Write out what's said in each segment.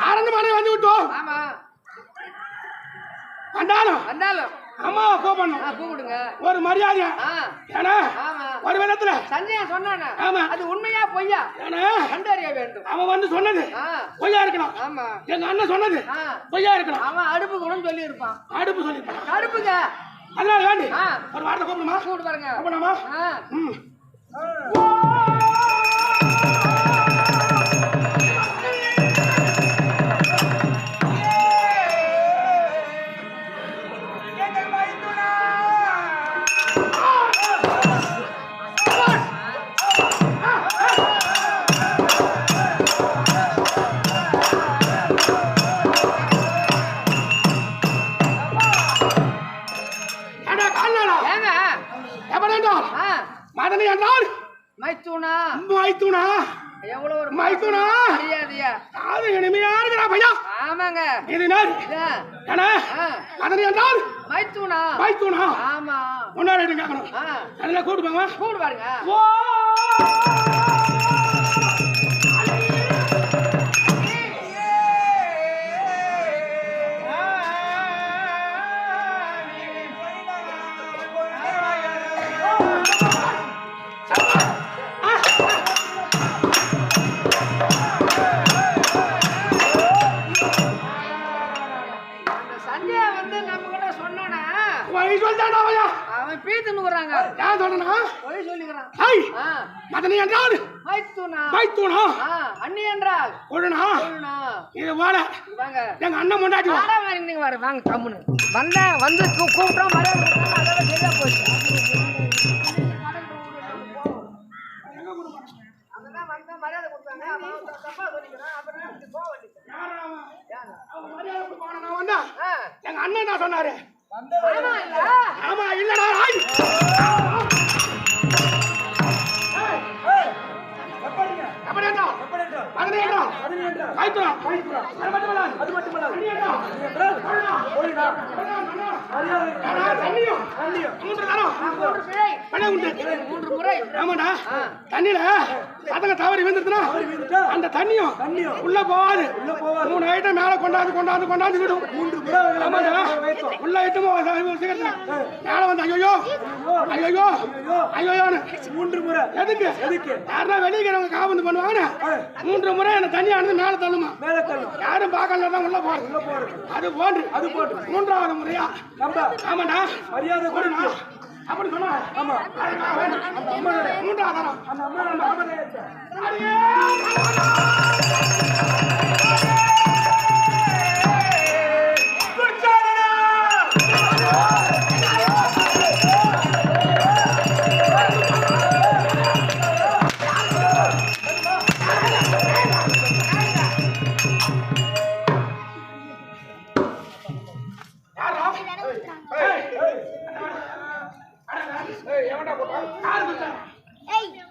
அரண்மனை வந்து விட்டோம். ஆமா வந்தாலும் வந்தாலும் அம்மா கூப்பிடுங்க ஒரு மரியாதை. ஏன்னா ஒரு விதத்துல சஞ்சயன் சொன்னானே அது உண்மையா பொய்யா கண்டறிய வேண்டும். அவன் வந்து சொன்னது பொய்யா இருக்கலாம். ஆமா எங்க அண்ணன் சொன்னது பொய்யா இருக்கலாம். அவன் அடுப்பு கூட சொல்லி இருப்பான். அடுப்பு சொல்லிருப்பான். அடுப்புங்க அதனால வேண்டி ஒரு வார்த்தை கூப்பிடுமா? கூப்பிட்டு பாருங்க. கூப்பிடமா? மதனை என்றால் மைத்துனா மைத்துனா எவ்வளவு ஒரு மைத்துனா மரியாதையா அது இனிமையா இருக்குடா பையா. ஆமாங்க இது நாள் ஏனா மதனை என்றால் மைத்துனா மைத்துனா. ஆமா முன்னாடி கேட்கணும். அதெல்லாம் கூப்பிட்டு பாருங்க. ஓ அவன் பீத்துனுக்குறாங்க. யார் சொன்னா போய் சொல்லிக்கிறான். ஹை மதனி என்றால் மைத்துனா மைத்துனா. அண்ணி என்றால் கொழுனா கொழுனா. இது வாடா வாங்க எங்க அண்ணன் முன்னாடி வாடா நீங்க வர வாங்க கம்முனு வந்தா வந்து கூப்பிட்டோம் மரியாதை அதோட சரியா போச்சு. அதெல்லாம் வந்தா மரியாதை கொடுத்தாங்க. அவன் தப்பா சொல்லிக்கிறான். அப்புறம் இப்படி போக வேண்டியது. அவன் மரியாதை கொடுப்பான நான் வந்தா எங்க அண்ணன் என்ன சொன்னாரு? ஆமா இல்லடா அது மட்டுமல்ல தண்ணியில பதங்க தவறி விழுந்துருச்சுன்னா அந்த தண்ணியும் உள்ள போகாது. 3 ஐட்டம் மேல கொண்டாந்து விடும். உள்ள ஐட்டமும் மேல வந்து ஐயோ ஐயோ ஐயோன்னு 3 முறை. எதுக்கு யாருன்னா வெளியிறவங்க காபந்து பண்ணுவாங்க. 3 முறை என்ன தண்ணியானது மேல தள்ளுமா. யாரும் பார்க்கல தான் உள்ள போறது. அது போன்று 3வது முறையா ஆமாண்டா மரியாதை கொடுனா அப்படி சொன்னா. ஆமா 3வது அந்த அம்மா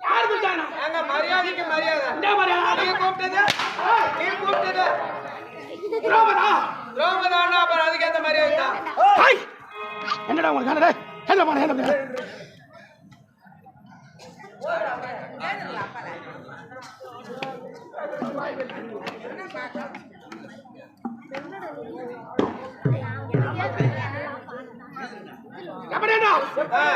யாரு குடிச்சானா எங்க மரியாதைக்கு மரியாதை என்ன மரியாதை நீ கூப்பிட்டது திரௌபதான்னா அப்புறம் அதுக்கேற்ற மரியாதை தான் என்னடா உங்களுக்கு காணல என்ன பண்ண என்ன எப்படியா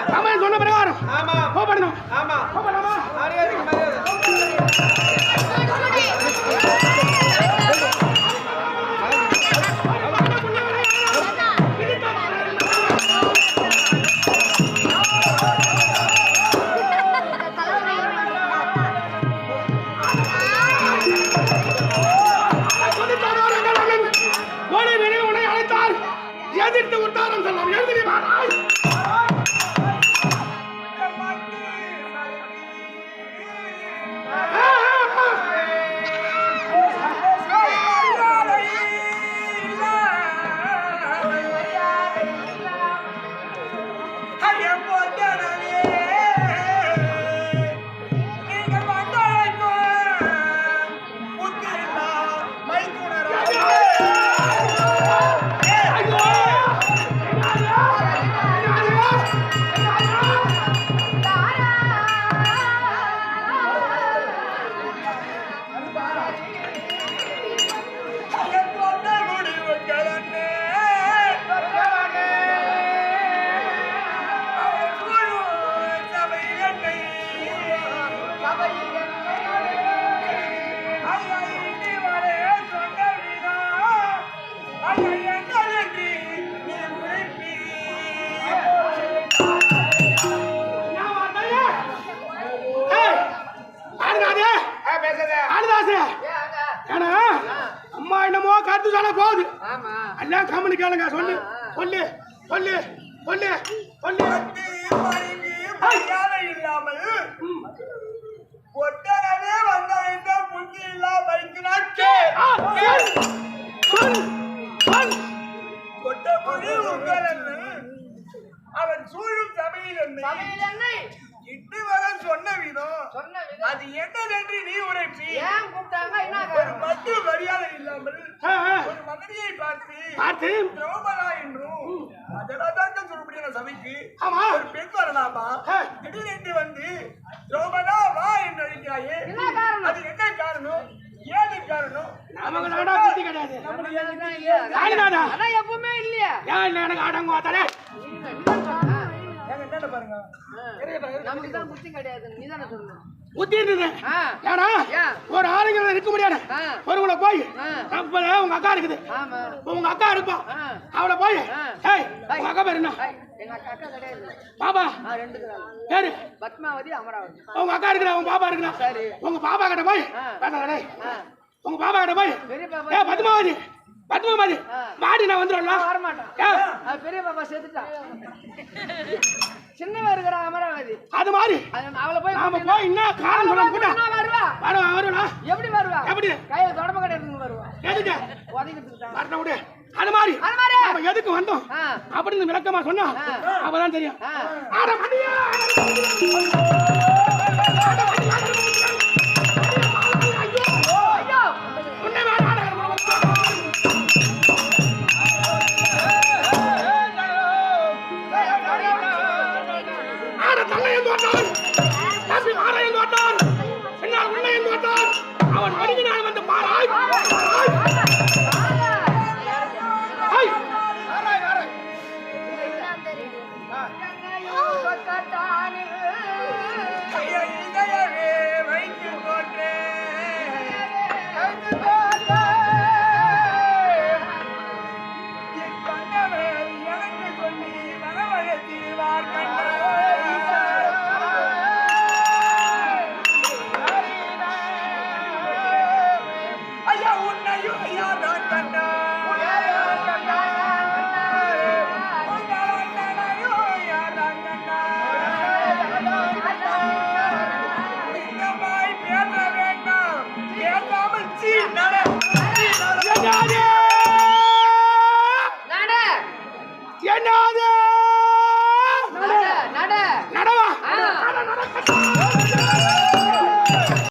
ராமாயணம் சொன்ன பிரகாரம் ஆமா கோபப்படணும் ஆமா கோபப்படாமா மரியாதைக்கு மரியாதை எதிர்த்து உத்தாரம் சொல்லலாம் எழுதி அம்மா என்னமோ கருத்து சொல்ல போகுது எல்லாம் கம்மனு கேளுங்க சொல்லு சொல்லு சொல்லு சொல்லு சொல்லு இல்லாமல் ஒட்டகவே வந்த புத்தி இல்லாம அவன் சூழும் சபையில் என்னை இட்டு வர சொன்ன விதம் அது என்னதென்று நீ உரைப்பி ஒரு மற்ற மரியாதை இல்லாமல் ஒரு மகனியை பார்த்து திரௌபதா என்றும் அதெல்லாம் சொல்ல முடியும் சபைக்கு ஒரு பெண் வரலாமா திடீரென்று வந்து திரௌபதா வா என்று அழைக்கிறாயே அது என்ன காரணம் ஏது காரணம் நமக்கு புத்தி கிடையாது எப்பவுமே இல்லையா எனக்கு அடங்கும் அத்தாலே பாருங்க நமக்கு தான் புத்தி கிடையாது நீ தானே சொல்லணும் புத்தி இருந்தது ஏன்னா ஒரு ஆளுங்க இருக்க முடியாது ஒருவளை போய் உங்க அக்கா இருக்குது உங்க அக்கா இருப்பா அவளை போய் உங்க அக்கா பேரு என்ன எங்க அக்கா கிடையாது பாபா ரெண்டு பேரு பத்மாவதி அமராவதி உங்க அக்கா இருக்கிற உங்க பாப்பா இருக்கிறா உங்க பாப்பா கிட்ட போய் உங்க பாப்பா கிட்ட போய் பத்மாவதி பத்மாவதி மாடி நான் வந்துடும்ல வரமாட்டேன் பெரிய பாப்பா சேர்த்துட்டா சின்னவ இருக்கிற அமராவதி அது மாதிரி அவளை போய் நாம போய் என்ன காரணம் சொல்ல கூட வருவா வருவா எப்படி வருவா எப்படி கையில தொடம்ப கிடையாது வருவா எதுக்கு உதவிட்டு வரணும் விடு அது மாதிரி நாம எதுக்கு வந்தோம் அப்படின்னு விளக்கமா சொன்னா அப்பதான் தெரியும் அவன்